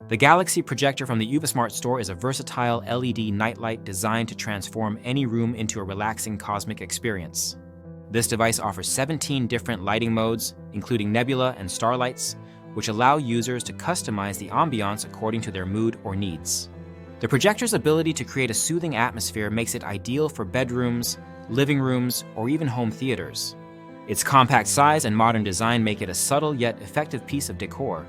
The Galaxy Projector from the UweSmart store is a versatile LED nightlight designed to transform any room into a relaxing cosmic experience. This device offers 17 different lighting modes, including nebula and starlights, which allow users to customize the ambiance according to their mood or needs. The projector's ability to create a soothing atmosphere makes it ideal for bedrooms, living rooms, or even home theaters. Its compact size and modern design make it a subtle yet effective piece of decor.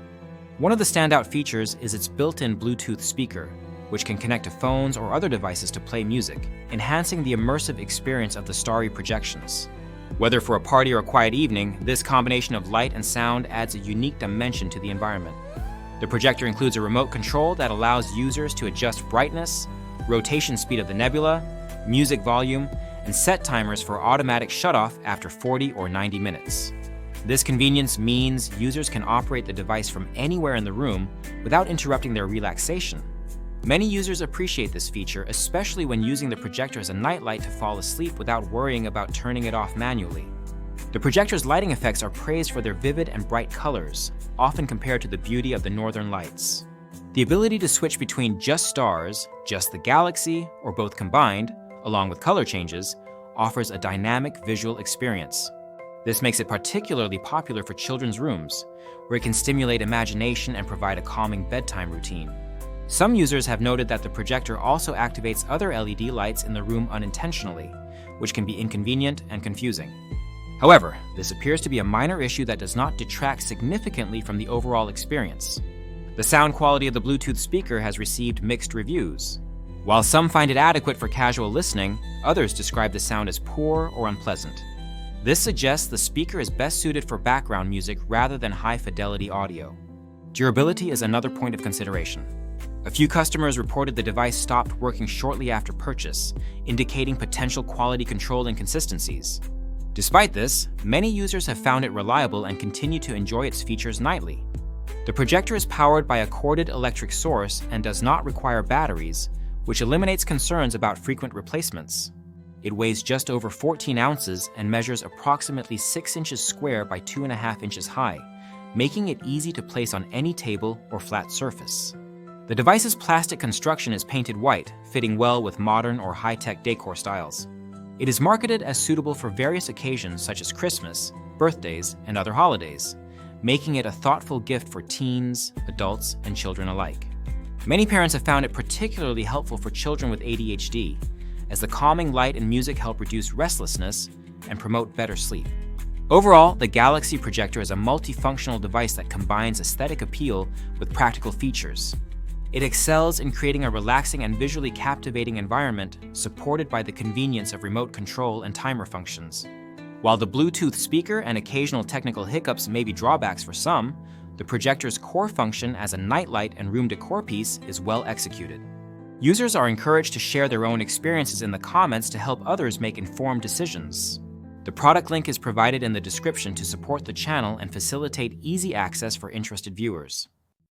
One of the standout features is its built-in Bluetooth speaker, which can connect to phones or other devices to play music, enhancing the immersive experience of the Starry projections. Whether for a party or a quiet evening, this combination of light and sound adds a unique dimension to the environment. The projector includes a remote control that allows users to adjust brightness, rotation speed of the nebula, music volume, and set timers for automatic shutoff after 40 or 90 minutes. This convenience means users can operate the device from anywhere in the room without interrupting their relaxation. Many users appreciate this feature, especially when using the projector as a nightlight to fall asleep without worrying about turning it off manually. The projector's lighting effects are praised for their vivid and bright colors, often compared to the beauty of the northern lights. The ability to switch between just stars, just the galaxy, or both combined, along with color changes, offers a dynamic visual experience. This makes it particularly popular for children's rooms, where it can stimulate imagination and provide a calming bedtime routine. Some users have noted that the projector also activates other LED lights in the room unintentionally, which can be inconvenient and confusing. However, this appears to be a minor issue that does not detract significantly from the overall experience. The sound quality of the Bluetooth speaker has received mixed reviews. While some find it adequate for casual listening, others describe the sound as poor or unpleasant. This suggests the speaker is best suited for background music rather than high-fidelity audio. Durability is another point of consideration. A few customers reported the device stopped working shortly after purchase, indicating potential quality control inconsistencies. Despite this, many users have found it reliable and continue to enjoy its features nightly. The projector is powered by a corded electric source and does not require batteries, which eliminates concerns about frequent replacements. It weighs just over 14 ounces and measures approximately 6 inches square by 2.5 inches high, making it easy to place on any table or flat surface. The device's plastic construction is painted white, fitting well with modern or high-tech decor styles. It is marketed as suitable for various occasions such as Christmas, birthdays, and other holidays, making it a thoughtful gift for teens, adults, and children alike. Many parents have found it particularly helpful for children with ADHD, as the calming light and music help reduce restlessness and promote better sleep. Overall, the Galaxy Projector is a multifunctional device that combines aesthetic appeal with practical features. It excels in creating a relaxing and visually captivating environment supported by the convenience of remote control and timer functions. While the Bluetooth speaker and occasional technical hiccups may be drawbacks for some, the projector's core function as a nightlight and room decor piece is well executed. Users are encouraged to share their own experiences in the comments to help others make informed decisions. The product link is provided in the description to support the channel and facilitate easy access for interested viewers.